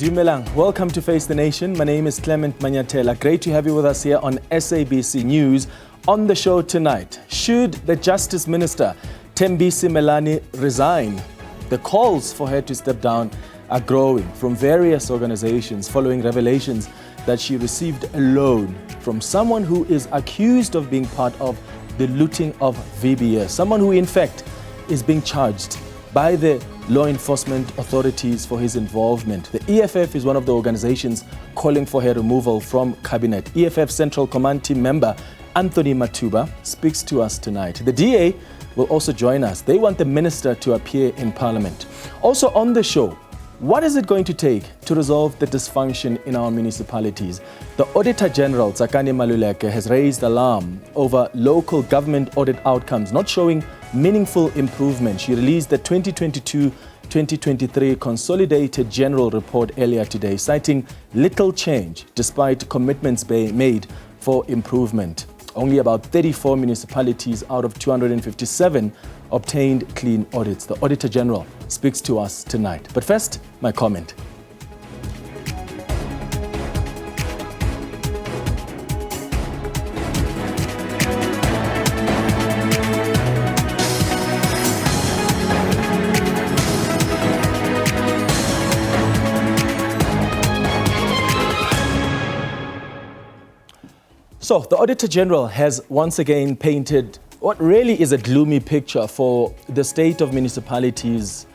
Dumelang, welcome to Face the Nation. My name is Clement Manyatela. Great to have you with us here on SABC News. On the show tonight, should the Justice Minister Thembi Simelane resign? The calls for her to step down are growing from various organizations following revelations that she received a loan from someone who is accused of being part of the looting of VBS, someone who in fact is being charged by the law enforcement authorities for his involvement. The EFF is one of the organizations calling for her removal from cabinet. EFF Central Command Team member Anthony Matumba speaks to us tonight. The DA will also join us. They want the minister to appear in parliament. Also on the show, what is it going to take to resolve the dysfunction in our municipalities? The Auditor General Tsakani Maluleke has raised alarm over local government audit outcomes not showing meaningful improvement. She released the 2022-2023 Consolidated General Report earlier today, citing little change despite commitments being made for improvement. Only about 34 municipalities out of 257 obtained clean audits. The Auditor General speaks to us tonight. But first, my comment. So, the Auditor General has once again painted what really is a gloomy picture for the state of municipalities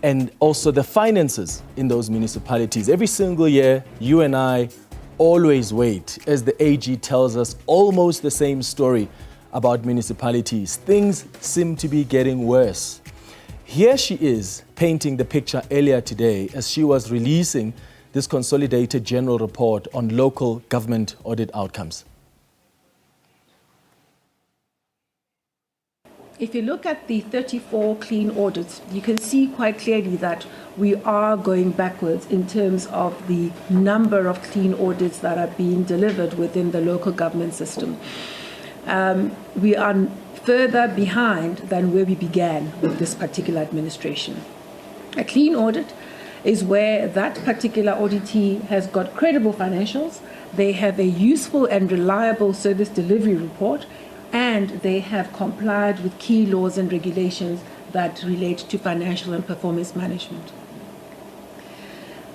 and also the finances in those municipalities. Every single year, you and I always wait as the AG tells us almost the same story about municipalities. Things seem to be getting worse. Here she is painting the picture earlier today as she was releasing this Consolidated General Report on local government audit outcomes. If you look at the 34 clean audits, you can see quite clearly that we are going backwards in terms of the number of clean audits that are being delivered within the local government system. We are further behind than where we began with this particular administration. A clean audit is where that particular auditee has got credible financials, they have a useful and reliable service delivery report, and they have complied with key laws and regulations that relate to financial and performance management.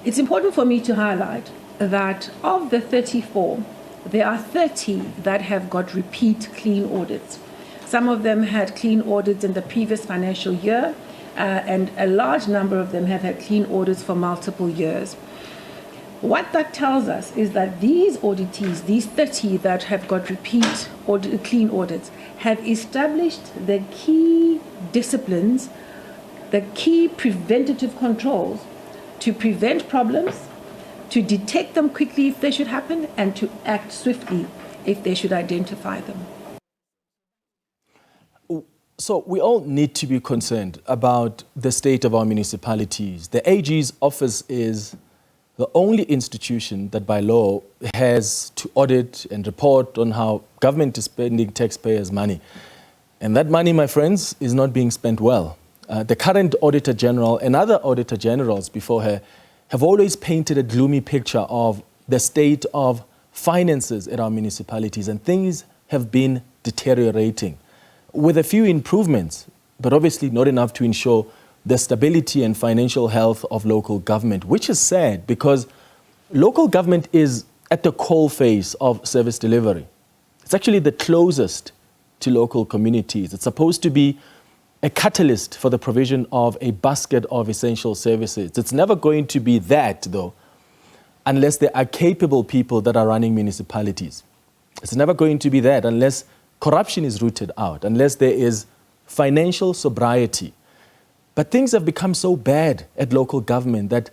It's important for me to highlight that of the 34, there are 30 that have got repeat clean audits. Some of them had clean audits in the previous financial year, and a large number of them have had clean audits for multiple years. What that tells us is that these auditees, these 30 that have got repeat clean audits, have established the key disciplines, the key preventative controls to prevent problems, to detect them quickly if they should happen, and to act swiftly if they should identify them. So we all need to be concerned about the state of our municipalities. The AG's office is the only institution that by law has to audit and report on how government is spending taxpayers' money. And that money, my friends, is not being spent well. The current Auditor General and other Auditor Generals before her have always painted a gloomy picture of the state of finances at our municipalities, and things have been deteriorating with a few improvements, but obviously not enough to ensure the stability and financial health of local government, which is sad because local government is at the coalface of service delivery. It's actually the closest to local communities. It's supposed to be a catalyst for the provision of a basket of essential services. It's never going to be that, though, unless there are capable people that are running municipalities. It's never going to be that unless corruption is rooted out, unless there is financial sobriety. But things have become so bad at local government that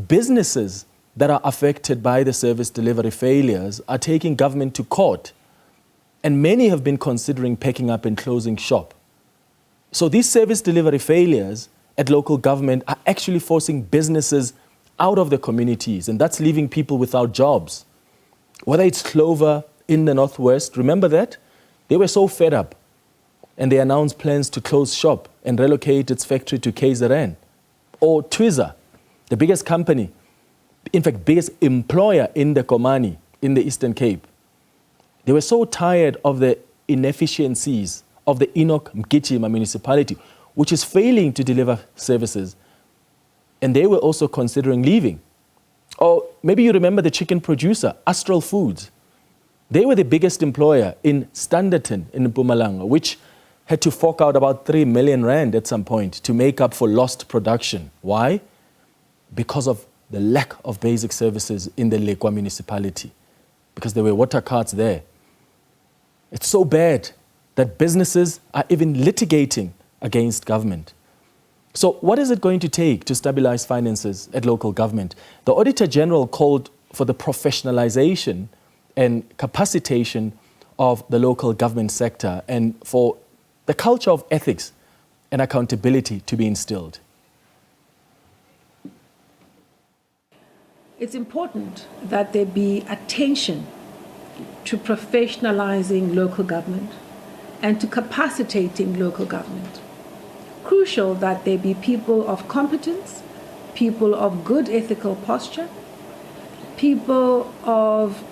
businesses that are affected by the service delivery failures are taking government to court. And many have been considering packing up and closing shop. So these service delivery failures at local government are actually forcing businesses out of the communities, and that's leaving people without jobs. Whether it's Clover in the Northwest, remember that? They were so fed up and they announced plans to close shop and relocate its factory to KZN. Or Twiza, the biggest company in fact, biggest employer in the Komani, in the Eastern Cape. They were so tired of the inefficiencies of the Enoch Mgijima municipality, which is failing to deliver services. And they were also considering leaving. Or maybe you remember the chicken producer, Astral Foods. They were the biggest employer in Standerton in Mpumalanga, which had to fork out about 3 million rand at some point to make up for lost production. Why? Because of the lack of basic services in the Lekwa municipality, because there were water carts there. It's so bad that businesses are even litigating against government. So what is it going to take to stabilize finances at local government? The Auditor General called for the professionalization and capacitation of the local government sector and for the culture of ethics and accountability to be instilled. It's important that there be attention to professionalizing local government and to capacitating local government. Crucial that there be people of competence, people of good ethical posture, people of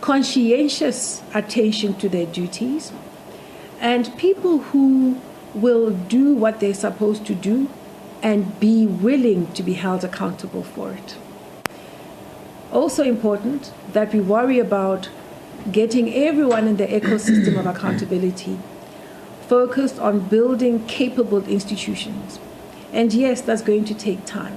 conscientious attention to their duties, and people who will do what they're supposed to do and be willing to be held accountable for it. Also important that we worry about getting everyone in the ecosystem of accountability focused on building capable institutions. And yes, that's going to take time.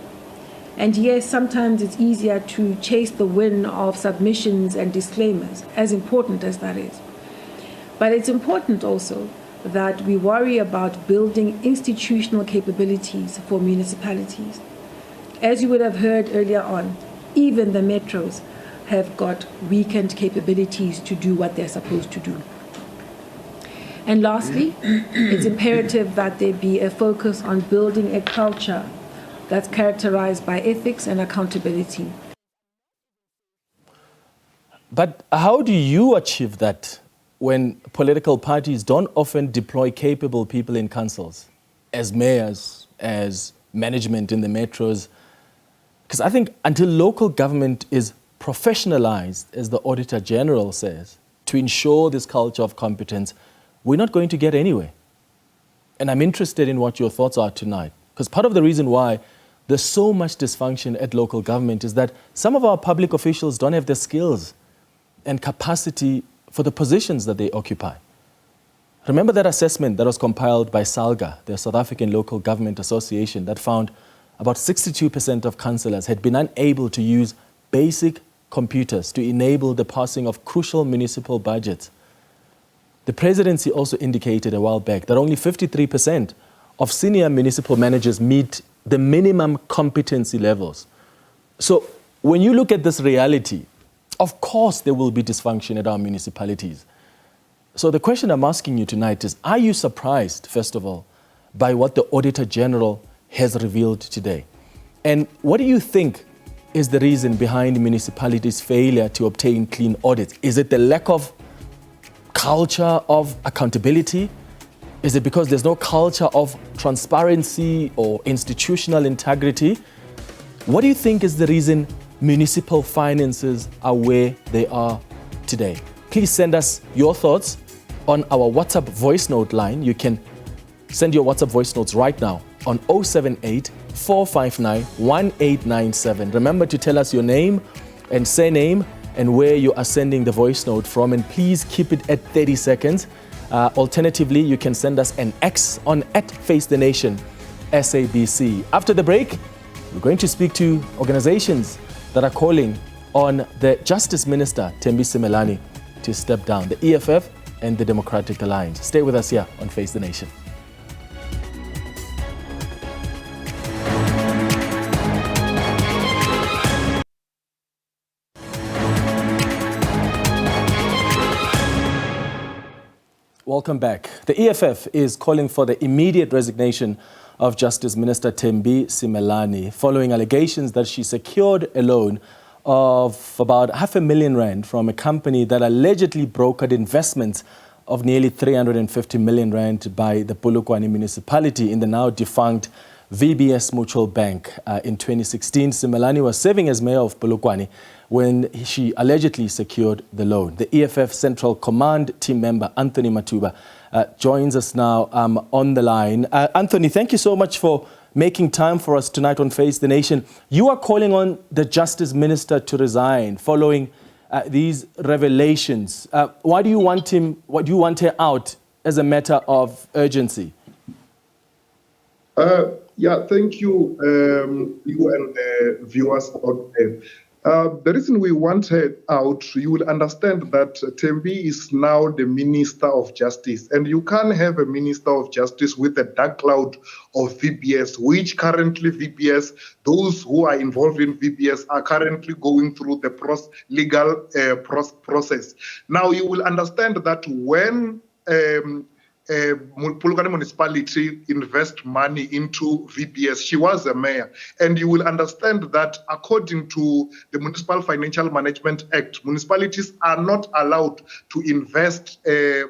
And yes, sometimes it's easier to chase the wind of submissions and disclaimers, as important as that is. But it's important also that we worry about building institutional capabilities for municipalities. As you would have heard earlier on, even the metros have got weakened capabilities to do what they're supposed to do. And lastly, it's imperative that there be a focus on building a culture that's characterized by ethics and accountability. But how do you achieve that when political parties don't often deploy capable people in councils, as mayors, as management in the metros? Because I think until local government is professionalized, as the Auditor General says, to ensure this culture of competence, we're not going to get anywhere. And I'm interested in what your thoughts are tonight. Because part of the reason why there's so much dysfunction at local government is that some of our public officials don't have the skills and capacity for the positions that they occupy. Remember that assessment that was compiled by SALGA, the South African Local Government Association, that found about 62% of councillors had been unable to use basic computers to enable the passing of crucial municipal budgets. The presidency also indicated a while back that only 53% of senior municipal managers meet the minimum competency levels. So when you look at this reality, of course there will be dysfunction at our municipalities. So the question I'm asking you tonight is, are you surprised, first of all, by what the Auditor General has revealed today? And what do you think is the reason behind municipalities' failure to obtain clean audits? Is it the lack of culture of accountability? Is it because there's no culture of transparency or institutional integrity? What do you think is the reason municipal finances are where they are today? Please send us your thoughts on our WhatsApp voice note line. You can send your WhatsApp voice notes right now on 078 459 1897. Remember to tell us your name and surname and where you are sending the voice note from, and please keep it at 30 seconds. Alternatively, you can send us an X on @FaceTheNation SABC. After the break, we're going to speak to organizations that are calling on the Justice Minister Thembi Simelane to step down, the EFF and the Democratic Alliance. Stay with us here on Face the Nation. Welcome back. The EFF is calling for the immediate resignation of Justice Minister Thembi Simelane following allegations that she secured a loan of about R500,000 rand from a company that allegedly brokered investments of nearly 350 million rand by the Polokwane municipality in the now defunct VBS Mutual Bank in 2016. Simelane was serving as Mayor of Polokwane when she allegedly secured the loan. The EFF Central Command Team member, Anthony Matumba, joins us now on the line. Anthony, thank you so much for making time for us tonight on Face the Nation. You are calling on the Justice Minister to resign following these revelations. Why do you want him? Why do you want her out as a matter of urgency? Yeah, thank you, you and viewers out there. The reason we want her out, you will understand that Thembi is now the Minister of Justice, and you can't have a Minister of Justice with a dark cloud of VBS, which currently VBS, those who are involved in VBS are currently going through the legal process. Now, you will understand that when Polokwane municipality invest money into VBS. She was a mayor, and you will understand that according to the Municipal Financial Management Act, municipalities are not allowed to invest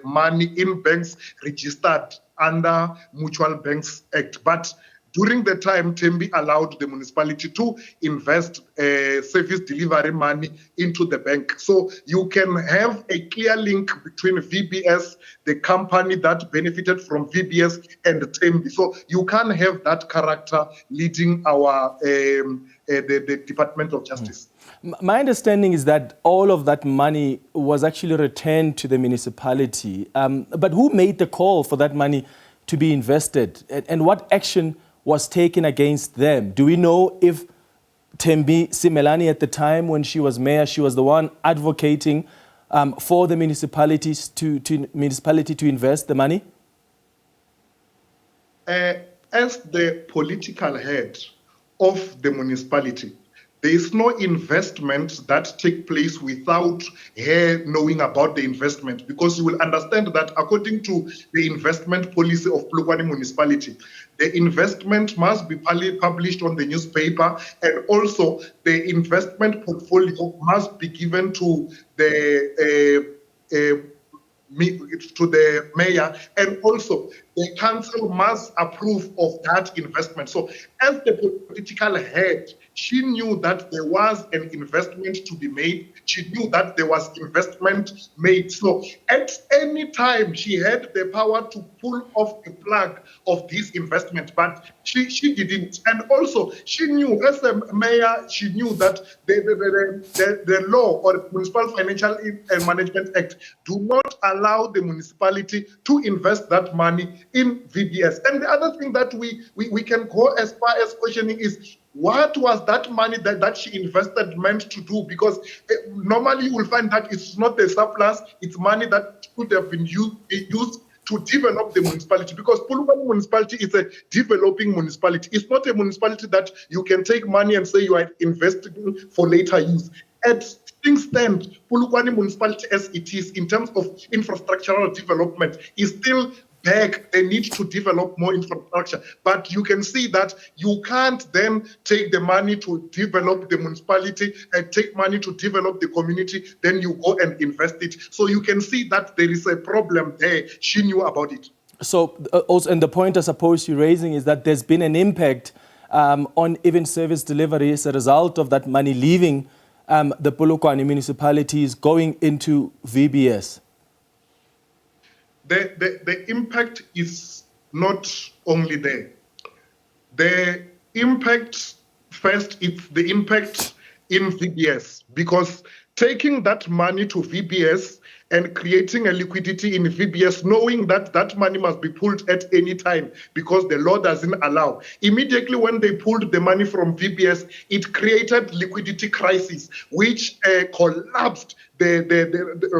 money in banks registered under Mutual Banks Act. But during the time, Thembi allowed the municipality to invest service delivery money into the bank. So you can have a clear link between VBS, the company that benefited from VBS, and Thembi. So you can't have that character leading our the Department of Justice. My understanding is that all of that money was actually returned to the municipality. But who made the call for that money to be invested? And what action was taken against them? Do we know if Thembi Simelane at the time when she was mayor, she was the one advocating for the municipalities municipality to invest the money? As the political head of the municipality, there is no investment that take place without her knowing about the investment, because you will understand that according to the investment policy of Polokwane municipality, the investment must be published on the newspaper, and also the investment portfolio must be given to the mayor, and also the council must approve of that investment. So as the political head, she knew that there was an investment to be made. She knew that there was investment made. So at any time, she had the power to pull off the plug of this investment, but she didn't. And also, she knew, as a mayor, she knew that the law or the Municipal Financial Management Act do not allow the municipality to invest that money in VBS. And the other thing that we can go as far as questioning is, what was that money that she invested meant to do? Because normally you will find that it's not a surplus, it's money that could have been used to develop the municipality, because Polokwane municipality is a developing municipality. It's not a municipality that you can take money and say you are investing for later use. As things stand, Polokwane municipality as it is in terms of infrastructural development is still back. They need to develop more infrastructure. But you can see that you can't then take the money to develop the municipality and take money to develop the community, then you go and invest it. So you can see that there is a problem there. She knew about it. So also, and the point I suppose you're raising is that there's been an impact on even service delivery as a result of that money leaving the Polokwane municipalities going into VBS. The impact is not only there. The impact, first, it's the impact in VBS, because taking that money to VBS and creating a liquidity in VBS, knowing that that money must be pulled at any time because the law doesn't allow. Immediately when they pulled the money from VBS, it created liquidity crisis, which collapsed the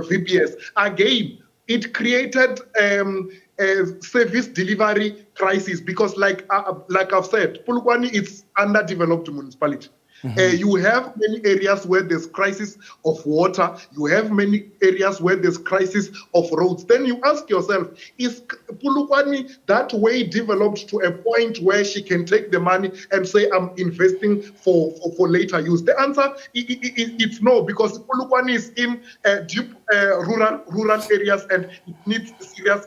VBS. Again, it created a service delivery crisis, because like I've said, Polokwane is underdeveloped municipality. You have many areas where there's crisis of water. You have many areas where there's crisis of roads. Then you ask yourself, is Polokwane that way developed to a point where she can take the money and say, I'm investing for later use? The answer is no, because Polokwane is in deep rural areas and it needs serious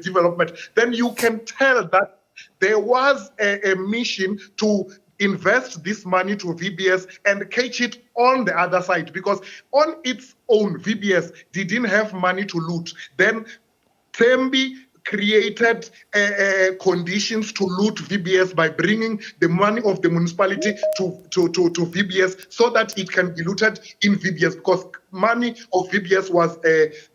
development. Then you can tell that there was a mission to invest this money to VBS and catch it on the other side, because on its own, VBS didn't have money to loot. Then Thembi created conditions to loot VBS by bringing the money of the municipality to VBS so that it can be looted in VBS, because money of VBS was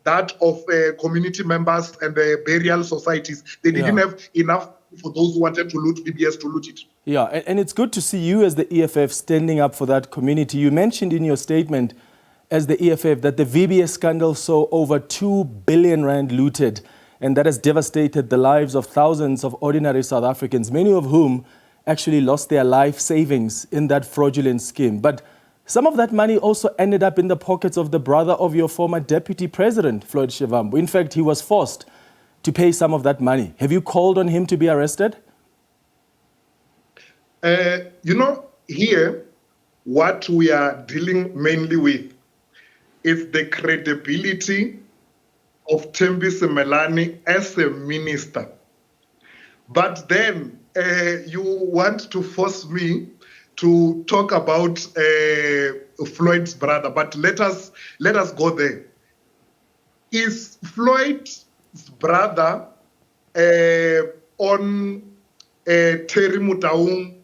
that of community members and burial societies. They didn't have enough for those who wanted to loot VBS to loot it. Yeah, and it's good to see you as the EFF standing up for that community. You mentioned in your statement as the EFF that the VBS scandal saw over 2 billion rand looted, and that has devastated the lives of thousands of ordinary South Africans, many of whom actually lost their life savings in that fraudulent scheme. But some of that money also ended up in the pockets of the brother of your former deputy president, Floyd Shivambu. In fact, he was forced to pay some of that money. Have you called on him to be arrested? Here, what we are dealing mainly with is the credibility of Thembi Simelane as a minister. But then you want to force me to talk about Floyd's brother, but let us go there. Is Floyd's brother on Terry Mutaung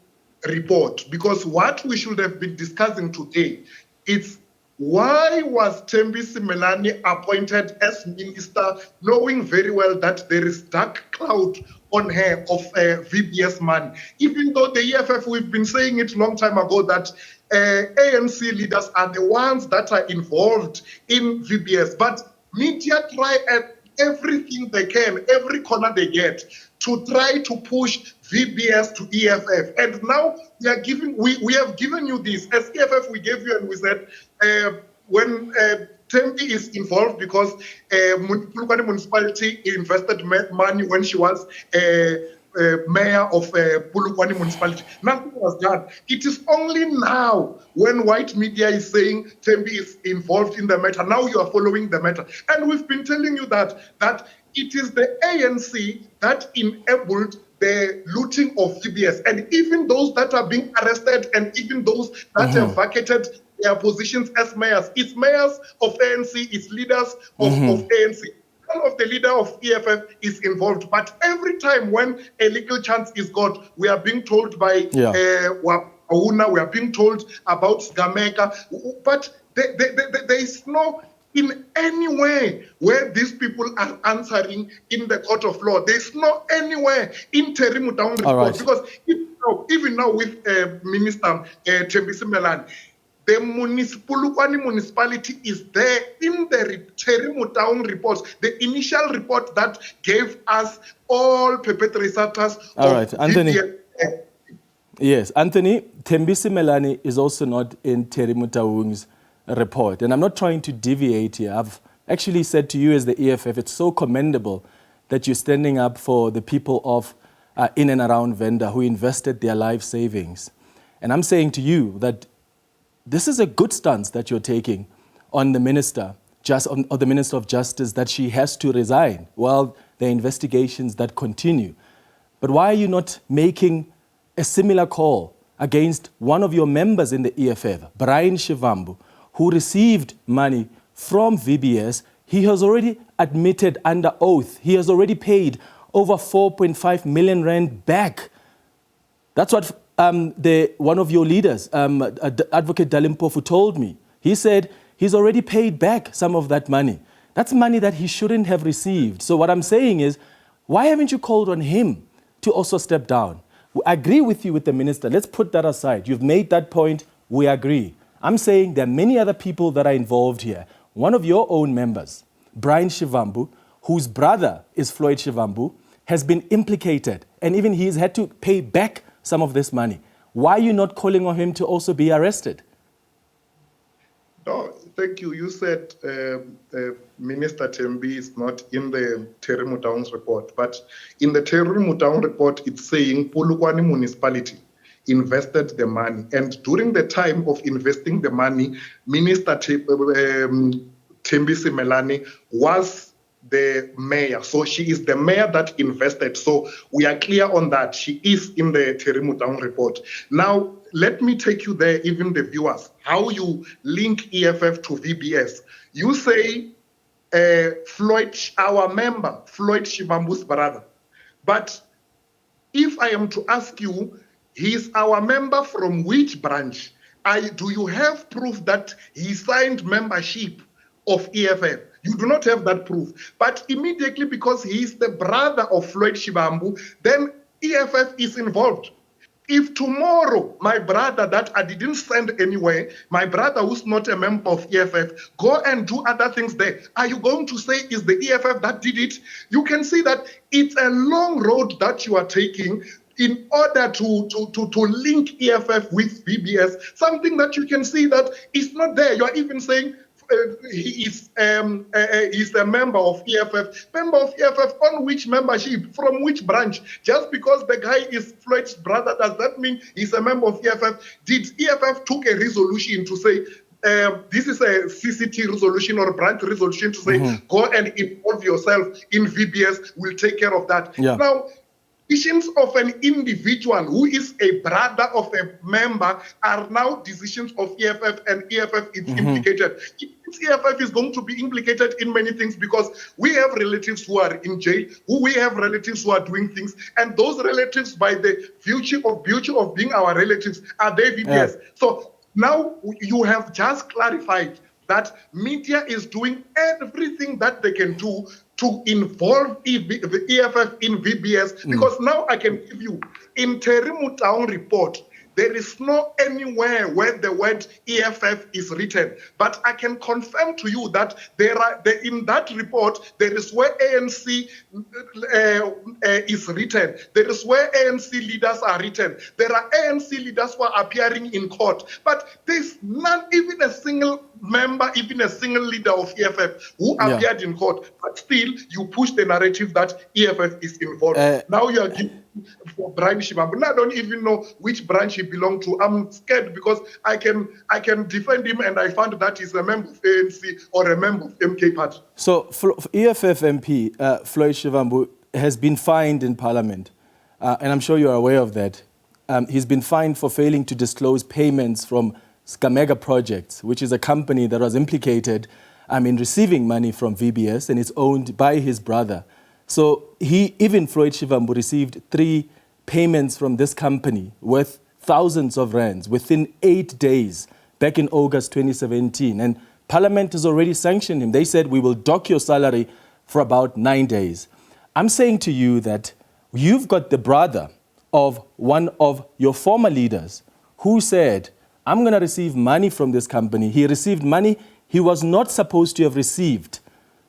report? Because what we should have been discussing today is why was Thembi Simelane appointed as minister, knowing very well that there is dark cloud on her of VBS money? Even though the EFF, we've been saying it a long time ago that ANC leaders are the ones that are involved in VBS, but media try at everything they can, every corner they get, to try to push VBS to EFF. And now we have given you this. As EFF, we gave you and we said, when Thembi is involved because Polokwane municipality invested money when she was mayor of Polokwane municipality. Nothing was done. It is only now when white media is saying Thembi is involved in the matter. Now you are following the matter. And we've been telling you that it is the ANC that enabled the looting of VBS. And even those that are being arrested and even those that have vacated their positions as mayors, it's mayors of ANC, it's leaders of ANC. None of the leader of EFF is involved. But every time when a legal chance is got, we are being told by Wauna, we are being told about Gameka. But there is no, in any way where these people are answering in the court of law. There's no anywhere in Terry Mutaung report. Because even now with Minister Thembi Simelane, the Polokwane municipality is there in the Terry Mutaung reports, the initial report that gave us all perpetrators. All right, Anthony. Yes, Anthony, Thembi Simelane is also not in Terry Mutaung's report. And I'm not trying to deviate here. I've actually said to you as the EFF, it's so commendable that you're standing up for the people of in and around Venda who invested their life savings. And I'm saying to you that this is a good stance that you're taking on the minister, on the Minister of Justice, that she has to resign while the investigations that continue. But why are you not making a similar call against one of your members in the EFF, Brian Shivambu, who received money from VBS? He has already admitted under oath, he has already paid over 4.5 million rand back. That's what one of your leaders, Advocate Dalimpofu, told me. He said he's already paid back some of that money. That's money that he shouldn't have received. So what I'm saying is, why haven't you called on him to also step down? I agree with you with the minister. Let's put that aside. You've made that point. We agree. I'm saying there are many other people that are involved here. One of your own members, Brian Shivambu, whose brother is Floyd Shivambu, has been implicated, and even he's had to pay back some of this money. Why are you not calling on him to also be arrested? No, thank you. You said Minister Thembi is not in the Terry Mutaung's report, but in the Terry Mutaung report, it's saying Polokwane municipality invested the money. And during the time of investing the money, Minister Thembi Simelane was the mayor. So she is the mayor that invested. So we are clear on that. She is in the Terimu report. Now, let me take you there, even the viewers, how you link EFF to VBS. You say Floyd, our member, Floyd Shivambu's brother. But if I am to ask you, he's our member from which branch? Do you have proof that he signed membership of EFF? You do not have that proof. But immediately, because he is the brother of Floyd Shivambu, then EFF is involved. If tomorrow my brother that I didn't send anywhere, my brother who's not a member of EFF, go and do other things there, are you going to say is the EFF that did it? You can see that it's a long road that you are taking in order to link EFF with VBS, something that you can see that is not there. You are even saying he's a member of EFF. Member of EFF on which membership? From which branch? Just because the guy is Floyd's brother, does that mean he's a member of EFF? Did EFF took a resolution to say, this is a CCT resolution or a branch resolution to say, go and involve yourself in VBS, we'll take care of that. Yeah. Now, decisions of an individual who is a brother of a member are now decisions of EFF, and EFF is implicated. EFF is going to be implicated in many things because we have relatives who are in jail, we have relatives who are doing things, and those relatives, by the beauty of being our relatives, are their VBS. Yeah. So now you have just clarified that media is doing everything that they can do to involve the EFF in VBS, because now I can give you, in Terimu Town report, there is no anywhere where the word EFF is written. But I can confirm to you that in that report, there is where ANC is written. There is where ANC leaders are written. There are ANC leaders who are appearing in court. But there's not even a single member, even a single leader of EFF who appeared in court. But still, you push the narrative that EFF is involved. Now you are giving for Brian Shivambu. I don't even know which branch he belonged to. I'm scared because I can defend him, and I found that he's a member of ANC or a member of MK Party. So EFF MP Floyd Shivambu has been fined in Parliament, and I'm sure you're aware of that. He's been fined for failing to disclose payments from Skamega Projects, which is a company that was implicated in receiving money from VBS, and it's owned by his brother. So even Floyd Shivambu received 3 payments from this company worth thousands of rands within 8 days back in August 2017. And Parliament has already sanctioned him. They said, we will dock your salary for about 9 days. I'm saying to you that you've got the brother of one of your former leaders who said, I'm going to receive money from this company. He received money he was not supposed to have received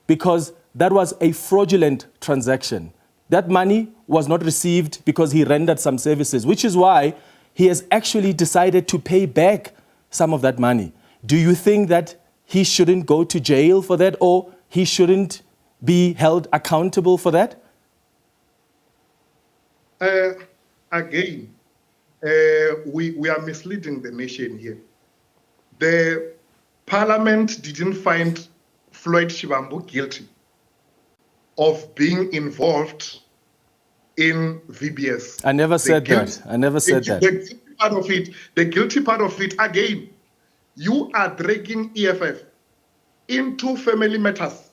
because that was a fraudulent transaction. That money was not received because he rendered some services, which is why he has actually decided to pay back some of that money. Do you think that he shouldn't go to jail for that, or he shouldn't be held accountable for that? Again, we are misleading the nation here. The Parliament didn't find Floyd Shivambu guilty of being involved in VBS. I never said that. I never said that. The guilty part of it, again, you are dragging EFF into family matters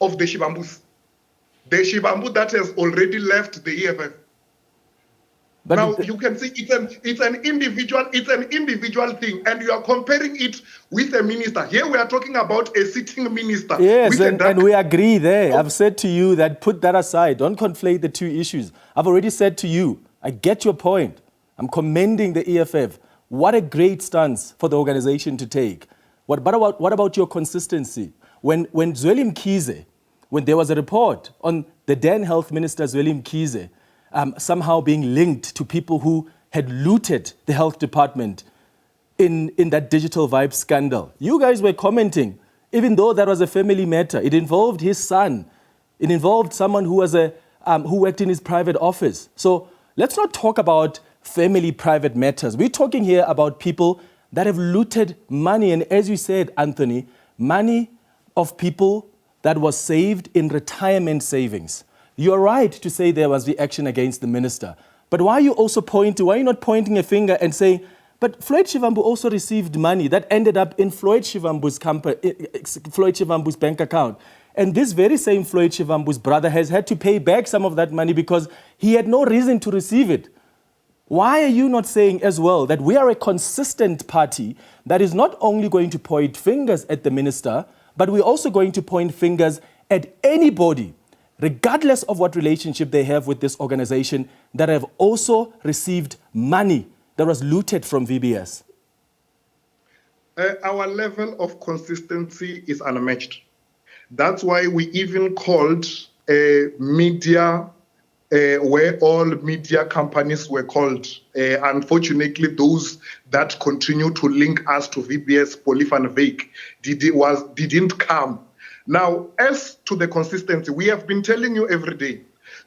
of the Shivambus. The Shivambu that has already left the EFF. But now you can see it's an individual thing, and you are comparing it with a minister. Here we are talking about a sitting minister. Yes, and we agree there. I've said to you that put that aside. Don't conflate the two issues. I've already said to you, I get your point. I'm commending the EFF. What a great stance for the organization to take. What about your consistency? When Zweli Mkhize, when there was a report on the then Health Minister Zweli Mkhize, somehow being linked to people who had looted the health department in that digital vibe scandal. You guys were commenting, even though that was a family matter. It involved his son. It involved someone who was who worked in his private office. So let's not talk about family private matters. We're talking here about people that have looted money. And as you said, Anthony, money of people that was saved in retirement savings. You're right to say there was the action against the minister. But why are you not pointing a finger and saying, but Floyd Shivambu also received money that ended up in Floyd Shivambu's bank account. And this very same Floyd Shivambu's brother has had to pay back some of that money because he had no reason to receive it. Why are you not saying as well that we are a consistent party that is not only going to point fingers at the minister, but we're also going to point fingers at anybody, regardless of what relationship they have with this organization, that have also received money that was looted from VBS? Our level of consistency is unmatched. That's why we even called media, where all media companies were called. Unfortunately, those that continue to link us to VBS Polyphon Vake didn't come. Now, as to the consistency, we have been telling you every day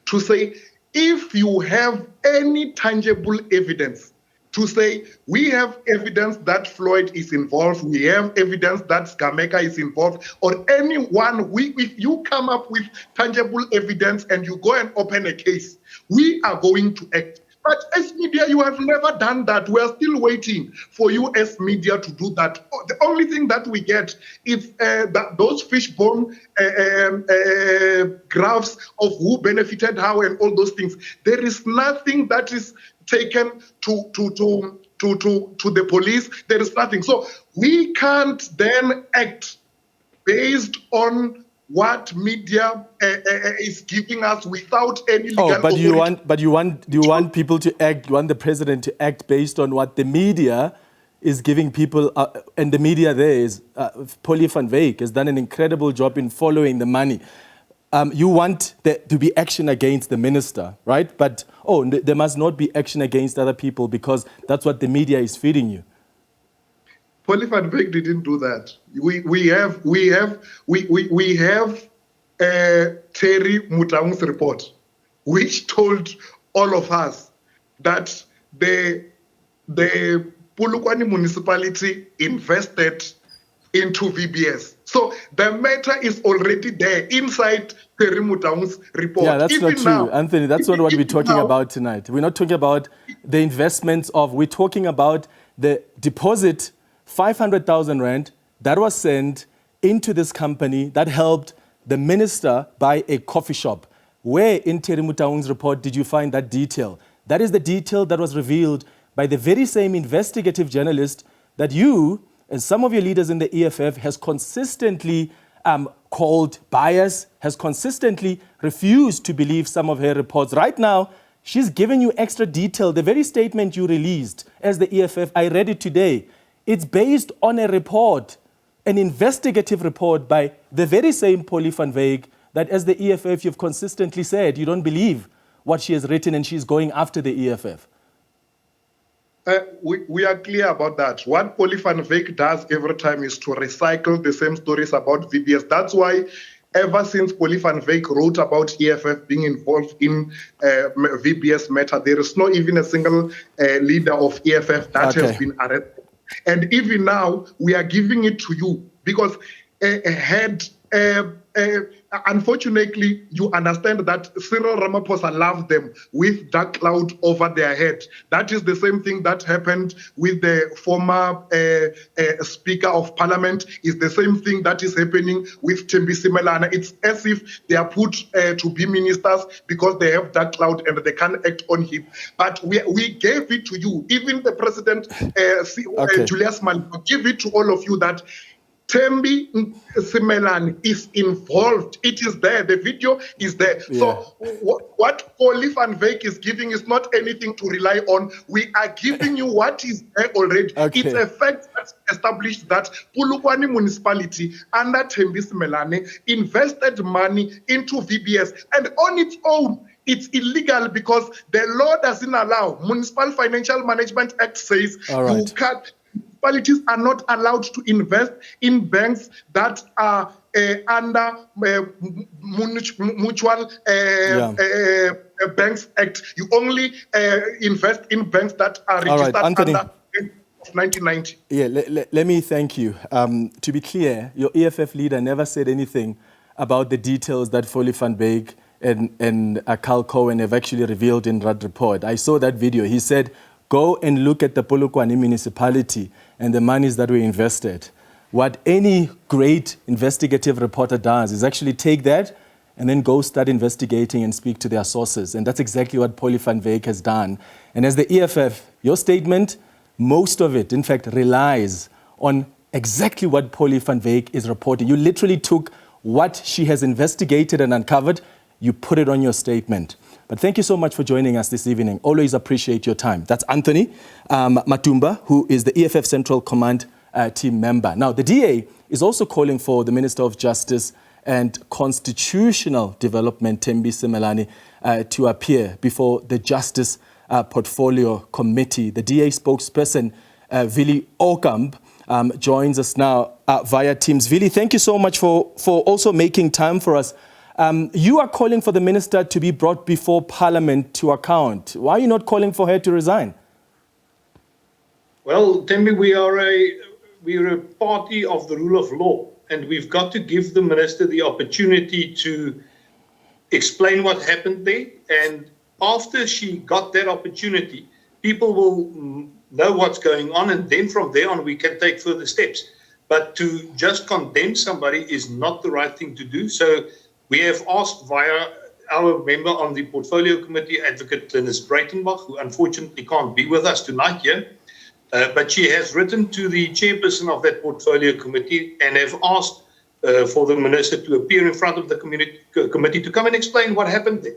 to say, if you have any tangible evidence, to say, we have evidence that Floyd is involved, we have evidence that Sgameka is involved, or anyone, if you come up with tangible evidence and you go and open a case, we are going to act. But as media, you have never done that. We are still waiting for you as media to do that. The only thing that we get is those fishbone graphs of who benefited how and all those things. There is nothing that is taken to the police. There is nothing. So we can't then act based on what media is giving us without any legal authority. Do you want people to act? You want the president to act based on what the media is giving people? And the media there is Polyphon Vake has done an incredible job in following the money. You want there to be action against the minister, right? But there must not be action against other people because that's what the media is feeding you. Polyphon Vake didn't do that. We have Terry Mutaung's report, which told all of us that the Polokwane municipality invested into VBS. So the matter is already there inside Terry Mutaung's report. Yeah, that's not true, Anthony. That's not what we're talking about tonight. We're not talking about the investments we're talking about the deposit, 500,000 rand, that was sent into this company that helped the minister buy a coffee shop. Where in Terry Mutaung's report did you find that detail? That is the detail that was revealed by the very same investigative journalist that you and some of your leaders in the EFF has consistently called bias, has consistently refused to believe some of her reports. Right now, she's giving you extra detail. The very statement you released as the EFF, I read it today. It's based on a report, an investigative report by the very same Polyphon Vake that as the EFF you've consistently said you don't believe what she has written and she's going after the EFF. We are clear about that. What Polyphon Vake does every time is to recycle the same stories about VBS. That's why ever since Polyphon Vake wrote about EFF being involved in VBS matter, there is not even a single leader of EFF that has been arrested. And even now, we are giving it to you because unfortunately, you understand that Cyril Ramaphosa loved them with dark cloud over their head. That is the same thing that happened with the former Speaker of Parliament. It's the same thing that is happening with Thembi Simelane. It's as if they are put to be ministers because they have dark cloud and they can't act on him. But we gave it to you. Even the President, Julius Malema, give it to all of you that Thembi Simelane is involved. It is there. The video is there. Yeah. So what Polyphon Vake is giving is not anything to rely on. We are giving you what is there already. It's a fact that's established that Polokwane municipality under Thembi Simelane invested money into VBS. And on its own, it's illegal because the law doesn't allow. Municipal Financial Management Act says you can't. Municipalities are not allowed to invest in banks that are under Mutual Banks Act. You only invest in banks that are registered under 1990. Yeah, let me thank you. To be clear, your EFF leader never said anything about the details that Folly van Beek and Carl Cohen have actually revealed in that report. I saw that video. He said, go and look at the Polokwane municipality and the monies that were invested. What any great investigative reporter does is actually take that and then go start investigating and speak to their sources. And that's exactly what Folly van Beek has done. And as the EFF, your statement, most of it, in fact, relies on exactly what Folly van Beek is reporting. You literally took what she has investigated and uncovered, you put it on your statement. But thank you so much for joining us this evening. Always appreciate your time. That's Anthony Matumba, who is the EFF Central Command Team member. Now, the DA is also calling for the Minister of Justice and Constitutional Development, Thembi Simelane, to appear before the Justice Portfolio Committee. The DA spokesperson, Vili Okamp, joins us now via Teams. Vili, thank you so much for also making time for us. You are calling for the minister to be brought before Parliament to account. Why are you not calling for her to resign? Well, Thembi, we're a party of the rule of law, and we've got to give the minister the opportunity to explain what happened there. And after she got that opportunity, people will know what's going on, and then from there on we can take further steps. But to just condemn somebody is not the right thing to do. So we have asked via our member on the Portfolio Committee, Advocate Glynis Breitenbach, who unfortunately can't be with us tonight here, but she has written to the chairperson of that Portfolio Committee and have asked for the minister to appear in front of the committee to come and explain what happened there.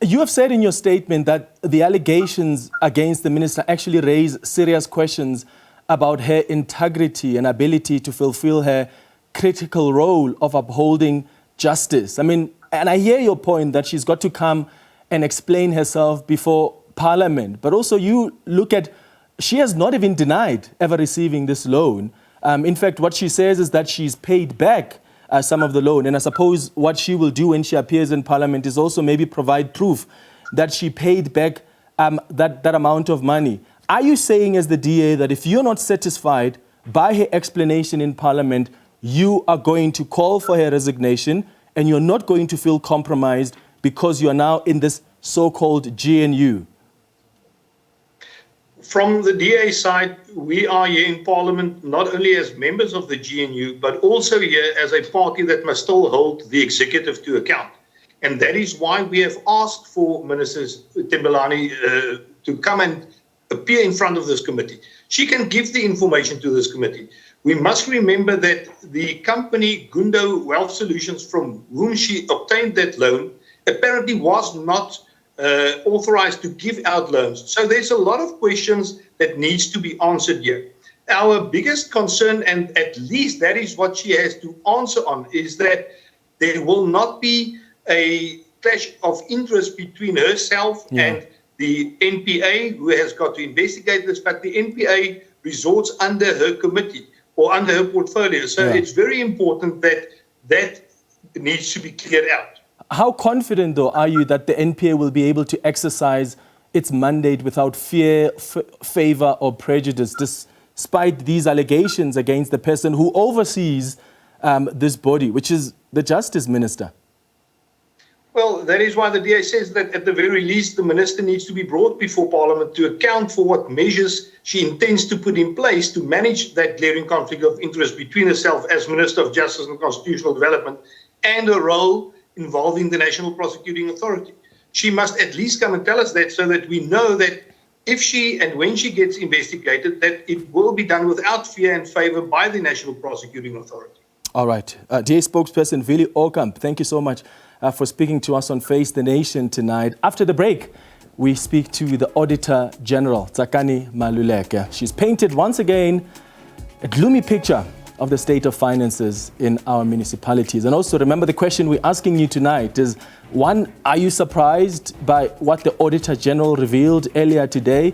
You have said in your statement that the allegations against the minister actually raise serious questions about her integrity and ability to fulfill her critical role of upholding justice. I mean, and I hear your point that she's got to come and explain herself before Parliament, but also you look at, she has not even denied ever receiving this loan. In fact, what she says is that she's paid back some of the loan. And I suppose what she will do when she appears in Parliament is also maybe provide proof that she paid back that amount of money. Are you saying as the DA that if you're not satisfied by her explanation in Parliament, you are going to call for her resignation and you're not going to feel compromised because you are now in this so-called GNU? From the DA side, we are here in Parliament not only as members of the GNU, but also here as a party that must still hold the executive to account. And that is why we have asked for Minister Simelane to come and appear in front of this committee. She can give the information to this committee. We must remember that the company Gundo Wealth Solutions, from whom she obtained that loan, apparently was not authorized to give out loans. So there's a lot of questions that needs to be answered here. Our biggest concern, and at least that is what she has to answer on, is that there will not be a clash of interest between herself and the NPA, who has got to investigate this, but the NPA resorts under her committee or under her portfolio. So it's very important that that needs to be cleared out. How confident, though, are you that the NPA will be able to exercise its mandate without fear, favor, or prejudice, despite these allegations against the person who oversees this body, which is the Justice Minister? Well, that is why the DA says that at the very least, the minister needs to be brought before Parliament to account for what measures she intends to put in place to manage that glaring conflict of interest between herself as Minister of Justice and Constitutional Development and her role involving the National Prosecuting Authority. She must at least come and tell us that, so that we know that if she and when she gets investigated, that it will be done without fear and favor by the National Prosecuting Authority. All right. DA spokesperson Vili Okamp, thank you so much for speaking to us on Face the Nation tonight. After the break, we speak to the Auditor General Tsakani Maluleke. She's painted once again a gloomy picture of the state of finances in our municipalities. And also remember, the question we're asking you tonight is, one, are you surprised by what the Auditor General revealed earlier today?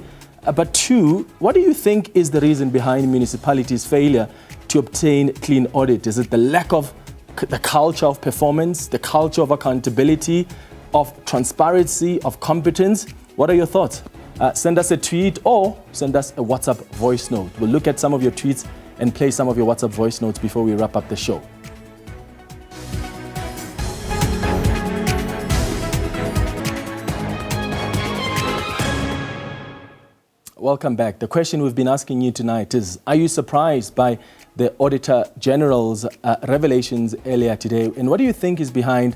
But two, what do you think is the reason behind municipalities' failure to obtain clean audit? Is it the lack of the culture of performance, the culture of accountability, of transparency, of competence? What are your thoughts? Send us a tweet or send us a WhatsApp voice note. We'll look at some of your tweets and play some of your WhatsApp voice notes before we wrap up the show. Welcome back. The question we've been asking you tonight is, are you surprised by the Auditor General's revelations earlier today? And what do you think is behind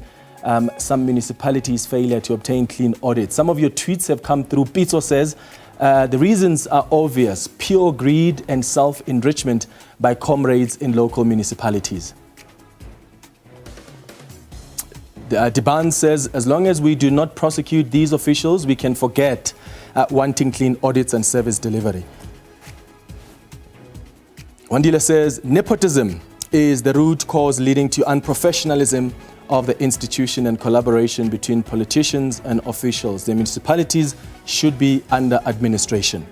some municipalities' failure to obtain clean audits? Some of your tweets have come through. Pizzo says, the reasons are obvious: pure greed and self-enrichment by comrades in local municipalities. Diban says, as long as we do not prosecute these officials, we can forget wanting clean audits and service delivery. Wandila says, nepotism is the root cause leading to unprofessionalism of the institution and collaboration between politicians and officials. The municipalities should be under administration.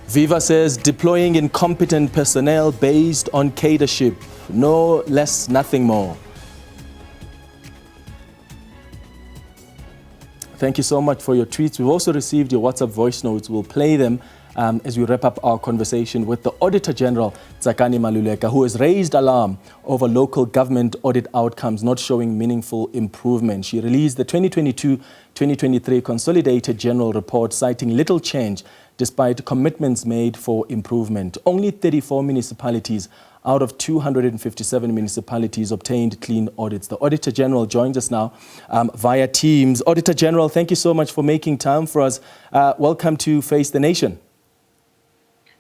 Viva says, deploying incompetent personnel based on cadership. No less, nothing more. Thank you so much for your tweets. We've also received your WhatsApp voice notes. We'll play them as we wrap up our conversation with the Auditor General Tsakani Maluleke, who has raised alarm over local government audit outcomes not showing meaningful improvement. She released the 2022-2023 Consolidated General Report, citing little change despite commitments made for improvement. Only 34 municipalities out of 257 municipalities obtained clean audits. The Auditor General joins us now via Teams. Auditor General, thank you so much for making time for us. Welcome to Face the Nation.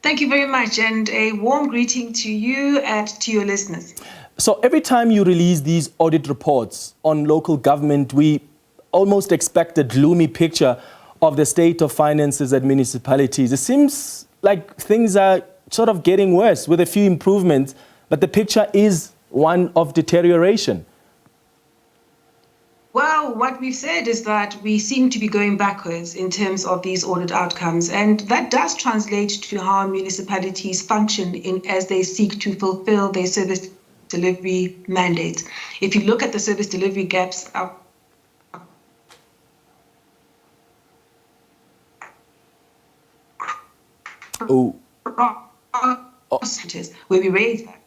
Thank you very much, and a warm greeting to you and to your listeners. So every time you release these audit reports on local government, we almost expect a gloomy picture of the state of finances at municipalities. It seems like things are sort of getting worse with a few improvements, but the picture is one of deterioration. Well, what we've said is that we seem to be going backwards in terms of these audit outcomes, and that does translate to how municipalities function as they seek to fulfill their service delivery mandates. If you look at the service delivery gaps, where we raise that.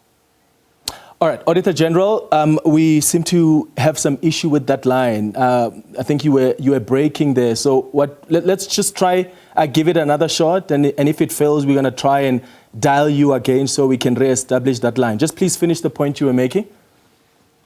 All right, Auditor General, we seem to have some issue with that line. I think you were breaking there. So let's just try give it another shot, and if it fails, we're going to try and dial you again so we can re-establish that line. Just please finish the point you were making.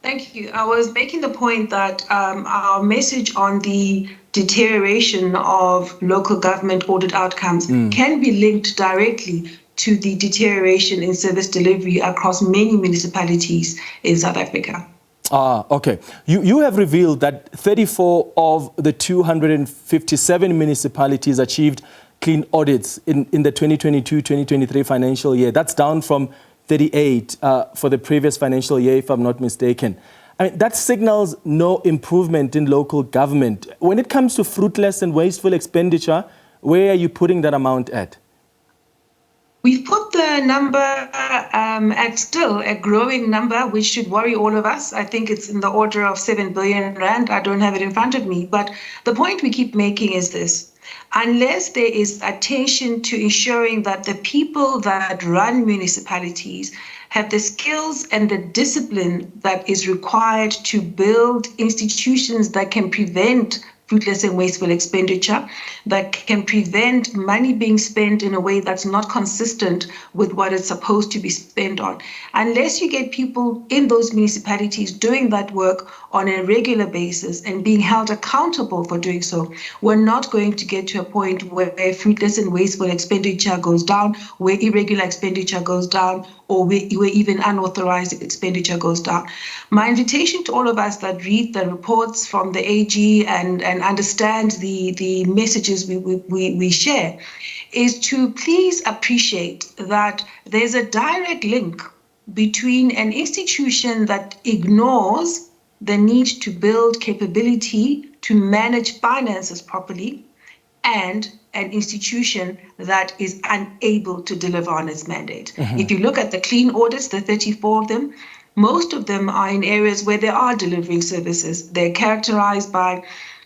Thank you. I was making the point that our message on the deterioration of local government audit outcomes can be linked directly to the deterioration in service delivery across many municipalities in South Africa. Okay. You have revealed that 34 of the 257 municipalities achieved clean audits in the 2022-2023 financial year. That's down from 38 for the previous financial year, if I'm not mistaken. I mean, that signals no improvement in local government. When it comes to fruitless and wasteful expenditure, where are you putting that amount at? We've put the number at still a growing number, which should worry all of us. I think it's in the order of 7 billion rand. I don't have it in front of me. But the point we keep making is this. Unless there is attention to ensuring that the people that run municipalities have the skills and the discipline that is required to build institutions that can prevent fruitless and wasteful expenditure, that can prevent money being spent in a way that's not consistent with what it's supposed to be spent on. Unless you get people in those municipalities doing that work on a regular basis and being held accountable for doing so, we're not going to get to a point where fruitless and wasteful expenditure goes down, where irregular expenditure goes down, or where even unauthorized expenditure goes down. My invitation to all of us that read the reports from the AG and understand the messages we share is to please appreciate that there's a direct link between an institution that ignores the need to build capability to manage finances properly and an institution that is unable to deliver on its mandate. If you look at the clean audits, the 34 of them, most of them are in areas where they are delivering services. They're characterized by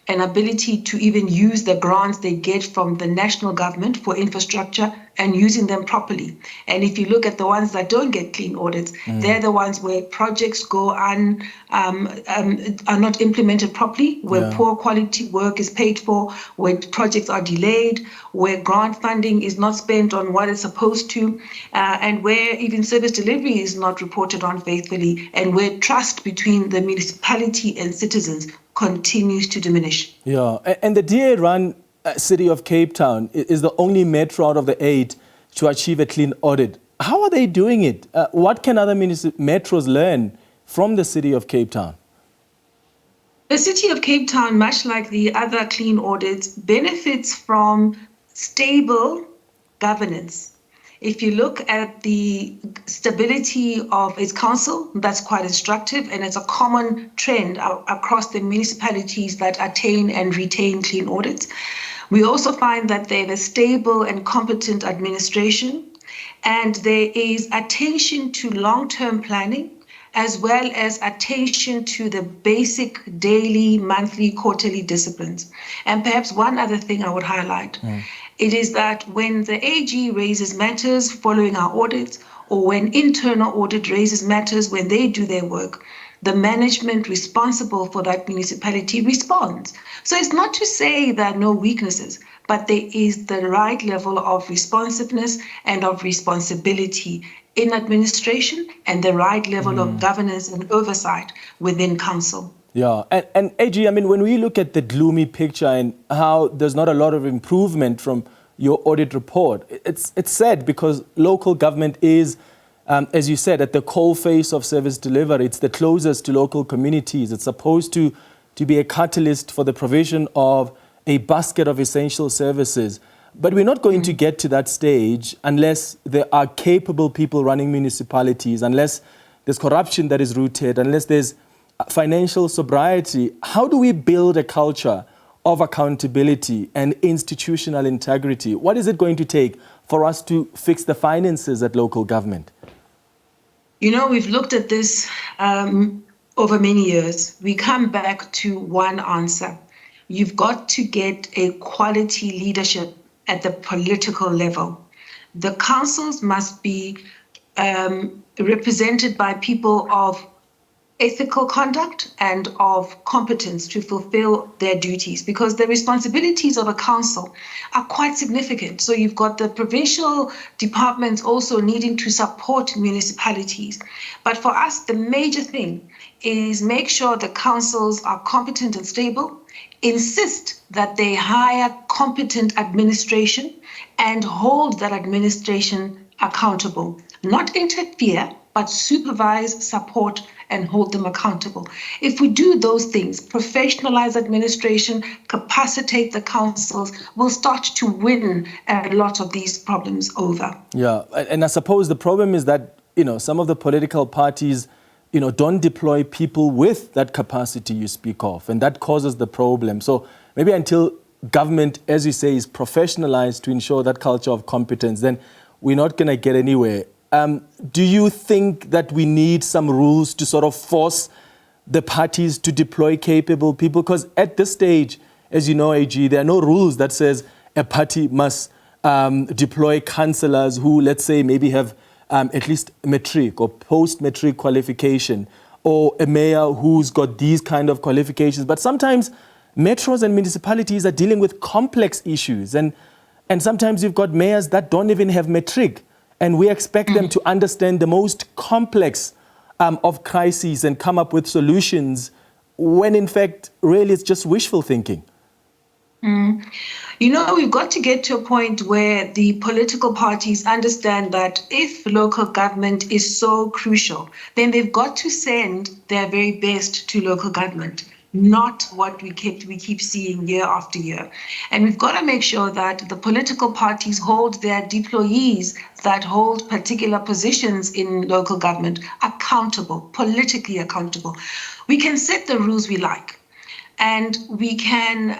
an ability to even use the grants they get from the national government for infrastructure and using them properly. And if you look at the ones that don't get clean audits, they're the ones where projects are not implemented properly, where poor quality work is paid for, where projects are delayed, where grant funding is not spent on what it's supposed to, and where even service delivery is not reported on faithfully, and where trust between the municipality and citizens continues to diminish. Yeah, and the DA-run city of Cape Town is the only metro out of the 8 to achieve a clean audit. How are they doing it? What can other metros learn from the city of Cape Town? The city of Cape Town, much like the other clean audits, benefits from stable governance. If you look at the stability of its council, that's quite instructive, and it's a common trend across the municipalities that attain and retain clean audits. We also find that they have a stable and competent administration, and there is attention to long-term planning, as well as attention to the basic daily, monthly, quarterly disciplines. And perhaps one other thing I would highlight, it is that when the AG raises matters following our audits, or when internal audit raises matters when they do their work, the management responsible for that municipality responds. So it's not to say there are no weaknesses, but there is the right level of responsiveness and of responsibility in administration and the right level of governance and oversight within council. Yeah, and AG, I mean, when we look at the gloomy picture and how there's not a lot of improvement from your audit report, it's sad because local government is, as you said, at the coalface of service delivery. It's the closest to local communities. It's supposed to be a catalyst for the provision of a basket of essential services. But we're not going to get to that stage unless there are capable people running municipalities, unless there's corruption that is rooted, unless there's financial sobriety. How do we build a culture of accountability and institutional integrity? What is it going to take for us to fix the finances at local government? You know, we've looked at this over many years. We come back to one answer. You've got to get a quality leadership at the political level. The councils must be represented by people of ethical conduct and of competence to fulfill their duties, because the responsibilities of a council are quite significant. So you've got the provincial departments also needing to support municipalities. But for us, the major thing is make sure the councils are competent and stable, insist that they hire competent administration and hold that administration accountable. Not interfere, but supervise, support, and hold them accountable. If we do those things, professionalize administration, capacitate the councils, we'll start to win a lot of these problems over. Yeah, and I suppose the problem is that, some of the political parties, don't deploy people with that capacity you speak of, and that causes the problem. So maybe until government, as you say, is professionalized to ensure that culture of competence, then we're not going to get anywhere. Do you think that we need some rules to sort of force the parties to deploy capable people? Because at this stage, as you know, AG, there are no rules that says a party must deploy councillors who, let's say, maybe have at least matric or post-matric qualification, or a mayor who's got these kind of qualifications. But sometimes metros and municipalities are dealing with complex issues, and sometimes you've got mayors that don't even have matric. And we expect them to understand the most complex of crises and come up with solutions when, in fact, really it's just wishful thinking. We've got to get to a point where the political parties understand that if local government is so crucial, then they've got to send their very best to local government, not what we keep seeing year after year. And we've got to make sure that the political parties hold their deployees that hold particular positions in local government accountable, politically accountable. We can set the rules we like, and we can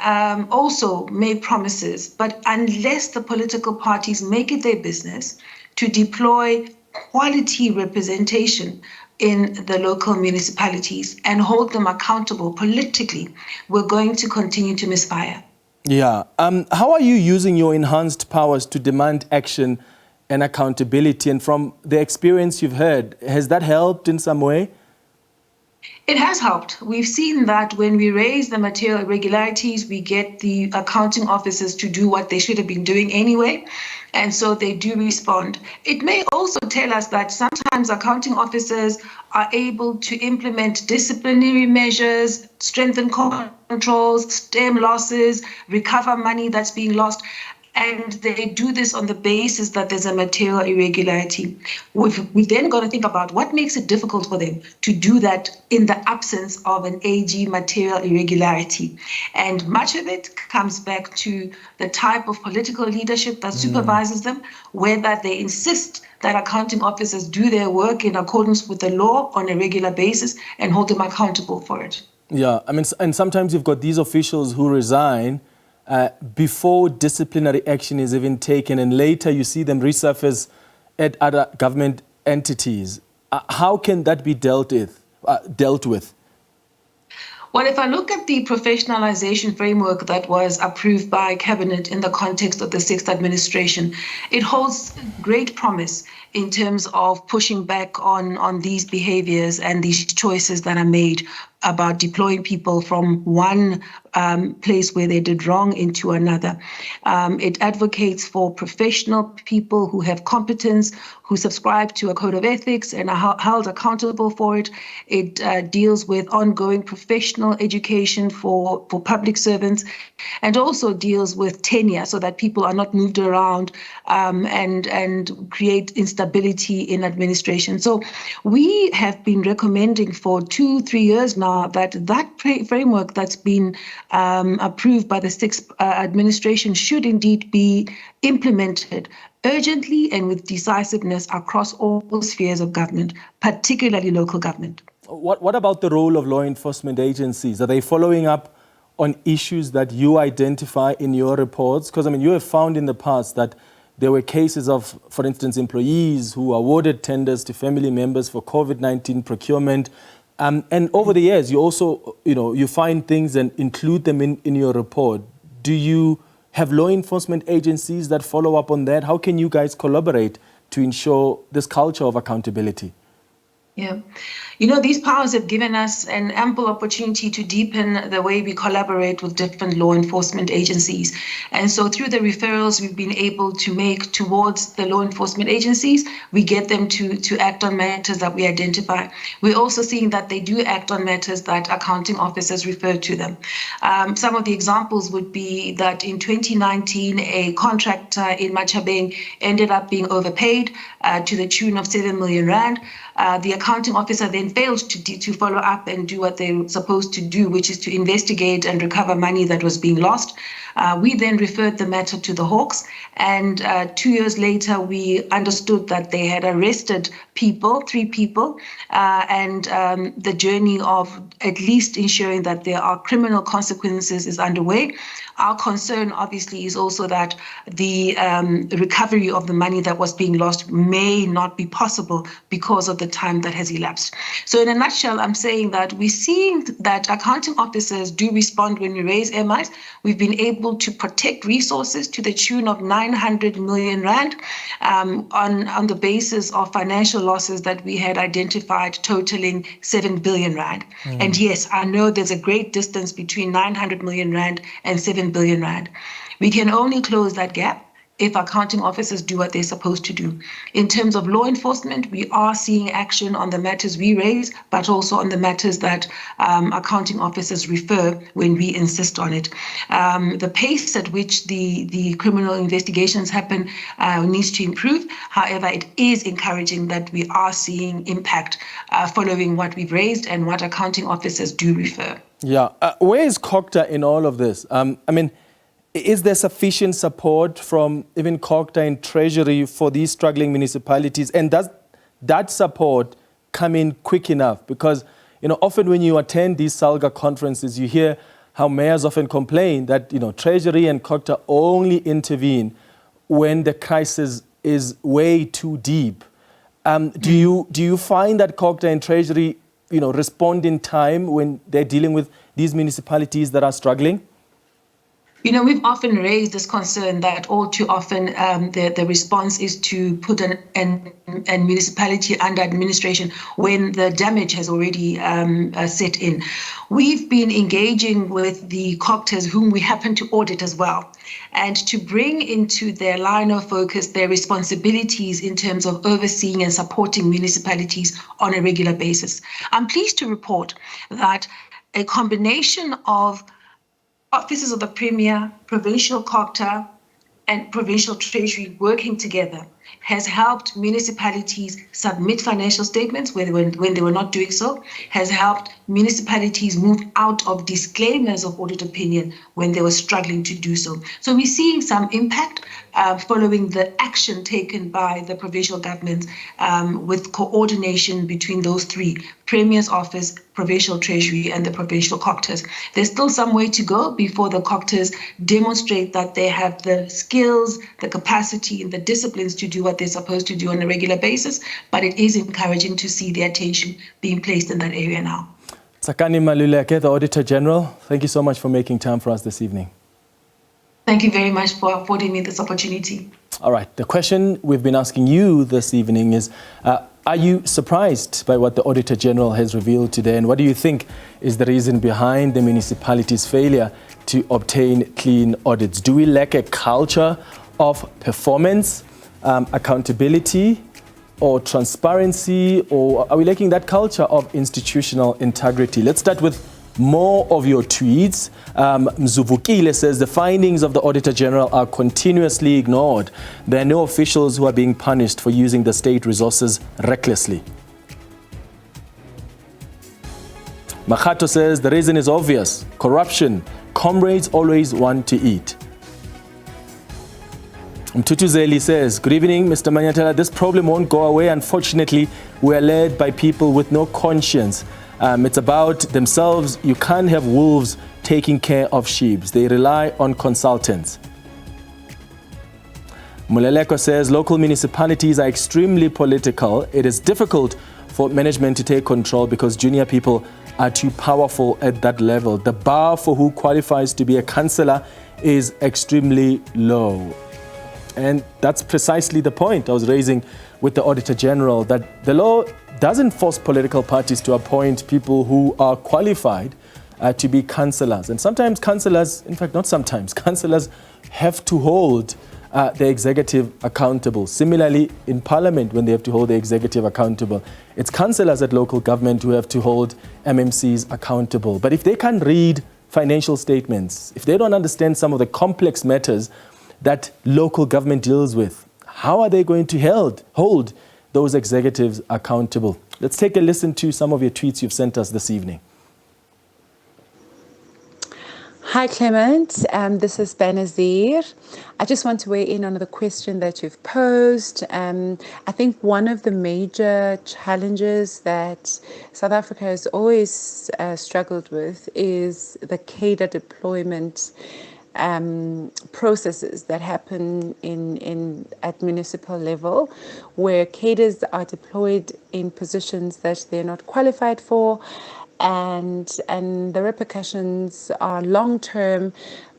also make promises, but unless the political parties make it their business to deploy quality representation in the local municipalities and hold them accountable politically, we're going to continue to misfire. Yeah. How are you using your enhanced powers to demand action and accountability? And from the experience you've heard, has that helped in some way? It has helped. We've seen that when we raise the material irregularities, we get the accounting officers to do what they should have been doing anyway. And so they do respond. It may also tell us that sometimes accounting officers are able to implement disciplinary measures, strengthen controls, stem losses, recover money that's being lost. And they do this on the basis that there's a material irregularity. We've then got to think about what makes it difficult for them to do that in the absence of an AG material irregularity. And much of it comes back to the type of political leadership that supervises them, whether they insist that accounting officers do their work in accordance with the law on a regular basis and hold them accountable for it. Yeah, I mean, and sometimes you've got these officials who resign before disciplinary action is even taken, and later you see them resurface at other government entities. How can that be dealt with? Well, if I look at the professionalization framework that was approved by Cabinet in the context of the 6th administration, it holds great promise in terms of pushing back on these behaviors and these choices that are made about deploying people from one place where they did wrong into another. It advocates for professional people who have competence, who subscribe to a code of ethics and are held accountable for it. It deals with ongoing professional education for public servants, and also deals with tenure so that people are not moved around and create instability in administration. So we have been recommending for 2-3 years now that framework that's been approved by the 6th administration should indeed be implemented urgently and with decisiveness across all spheres of government, particularly local government. What about the role of law enforcement agencies? Are they following up on issues that you identify in your reports? Because, I mean, you have found in the past that there were cases of, for instance, employees who awarded tenders to family members for COVID-19 procurement. And over the years, you also, you find things and include them in your report. Do you have law enforcement agencies that follow up on that? How can you guys collaborate to ensure this culture of accountability? Yeah. These powers have given us an ample opportunity to deepen the way we collaborate with different law enforcement agencies. And so through the referrals we've been able to make towards the law enforcement agencies, we get them to act on matters that we identify. We're also seeing that they do act on matters that accounting officers refer to them. Some of the examples would be that in 2019, a contractor in Machabeng ended up being overpaid to the tune of 7 million rand. The accounting officer then failed to follow up and do what they were supposed to do, which is to investigate and recover money that was being lost. We then referred the matter to the Hawks, and 2 years later, we understood that they had arrested 3 people, and the journey of at least ensuring that there are criminal consequences is underway. Our concern, obviously, is also that the recovery of the money that was being lost may not be possible because of the time that has elapsed. So in a nutshell, I'm saying that we're seeing that accounting officers do respond when we raise MIs. We've been able to protect resources to the tune of 900 million rand on the basis of financial losses that we had identified totaling 7 billion rand. And yes, I know there's a great distance between 900 million rand and 7 billion rand. We can only close that gap if accounting officers do what they're supposed to do. In terms of law enforcement, we are seeing action on the matters we raise, but also on the matters that accounting officers refer when we insist on it. The pace at which the criminal investigations happen needs to improve. However, it is encouraging that we are seeing impact following what we've raised and what accounting officers do refer. Yeah. Where is COGTA in all of this? Is there sufficient support from even COGTA and Treasury for these struggling municipalities? And does that support come in quick enough? Because, often when you attend these SALGA conferences, you hear how mayors often complain that, Treasury and COGTA only intervene when the crisis is way too deep. Do you find that COGTA and Treasury, respond in time when they're dealing with these municipalities that are struggling? We've often raised this concern that all too often the response is to put a municipality under administration when the damage has already set in. We've been engaging with the COGTAs, whom we happen to audit as well, and to bring into their line of focus their responsibilities in terms of overseeing and supporting municipalities on a regular basis. I'm pleased to report that a combination of offices of the Premier, provincial COGTA, and provincial Treasury working together has helped municipalities submit financial statements when they were not doing so, has helped municipalities move out of disclaimers of audit opinion when they were struggling to do so. So we're seeing some impact following the action taken by the provincial government with coordination between those three: Premier's Office, Provincial Treasury, and the provincial COGTAs. There's still some way to go before the COGTAs demonstrate that they have the skills, the capacity, and the disciplines to do what they're supposed to do on a regular basis, but it is encouraging to see the attention being placed in that area now. Tsakani Maluleke, the Auditor General, thank you so much for making time for us this evening. Thank you very much for affording me this opportunity. All right, the question we've been asking you this evening is, are you surprised by what the Auditor General has revealed today, and what do you think is the reason behind the municipality's failure to obtain clean audits? Do we lack a culture of performance, accountability, or transparency, or are we lacking that culture of institutional integrity? Let's start with more of your tweets. Mzuvukile says the findings of the Auditor General are continuously ignored. There are no officials who are being punished for using the state resources recklessly. Makhato says the reason is obvious: corruption. Comrades always want to eat. Mtutuzeli says, good evening, Mr. Manyatela. This problem won't go away. Unfortunately, we are led by people with no conscience. It's about themselves. You can't have wolves taking care of sheep. They rely on consultants. Muleleko says, local municipalities are extremely political. It is difficult for management to take control because junior people are too powerful at that level. The bar for who qualifies to be a councillor is extremely low. And that's precisely the point I was raising with the Auditor General, that the law doesn't force political parties to appoint people who are qualified to be councillors. And sometimes councillors, in fact, not sometimes, councillors have to hold the executive accountable. Similarly, in Parliament, when they have to hold the executive accountable, it's councillors at local government who have to hold MMCs accountable. But if they can't read financial statements, if they don't understand some of the complex matters that local government deals with, how are they going to hold those executives accountable? Let's take a listen to some of your tweets you've sent us this evening. Hi Clement, this is Benazir. I just want to weigh in on the question that you've posed. I think one of the major challenges that South Africa has always struggled with is the cadre deployment processes that happen at municipal level, where cadres are deployed in positions that they're not qualified for, and the repercussions are long term.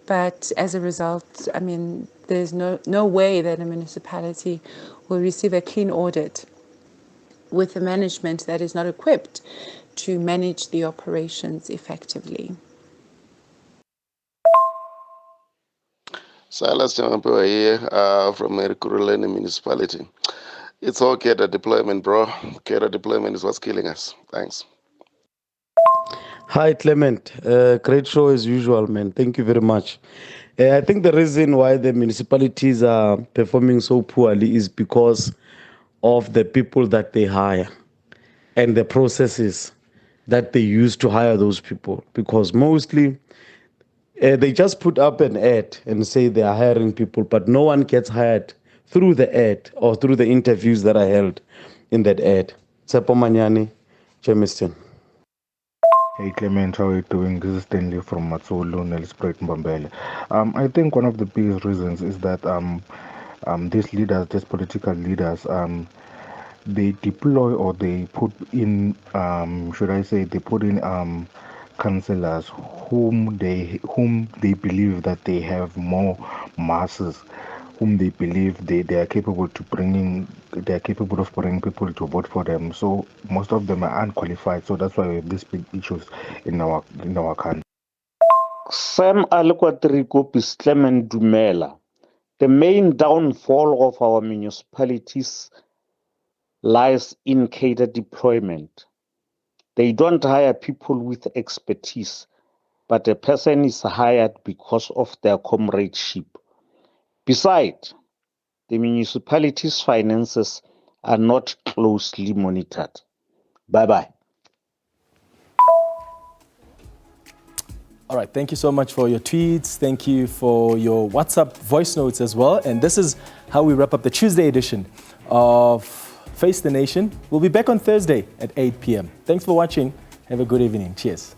But as a result, I mean, there's no way that a municipality will receive a clean audit with a management that is not equipped to manage the operations effectively. Silas Jangampewa here from Merkuruleni municipality. It's all cadre deployment, bro. Cadre deployment is what's killing us. Thanks. Hi, Clement. Great show as usual, man. Thank you very much. I think the reason why the municipalities are performing so poorly is because of the people that they hire and the processes that they use to hire those people. Because mostly they just put up an ad and say they are hiring people, but no one gets hired through the ad or through the interviews that are held in that ad. Tsepo Manyani, Jamestown. Hey Clement, how are you doing? This is Stanley from Matsulu, Nelspruit, Mbambele. I think one of the biggest reasons is that these leaders, these political leaders, they deploy or they put in, should I say, they put in councillors whom they believe that they have more masses, whom they believe they are capable of bringing people to vote for them. So most of them are unqualified. So that's why we have these big issues in our country. Sam Alekwatrikopis Clement Dumela. The main downfall of our municipalities lies in cadre deployment. They don't hire people with expertise, but a person is hired because of their comradeship. Besides, the municipalities' finances are not closely monitored. Bye-bye. All right, thank you so much for your tweets. Thank you for your WhatsApp voice notes as well. And this is how we wrap up the Tuesday edition of Face the Nation. We'll be back on Thursday at 8 p.m. Thanks for watching. Have a good evening. Cheers.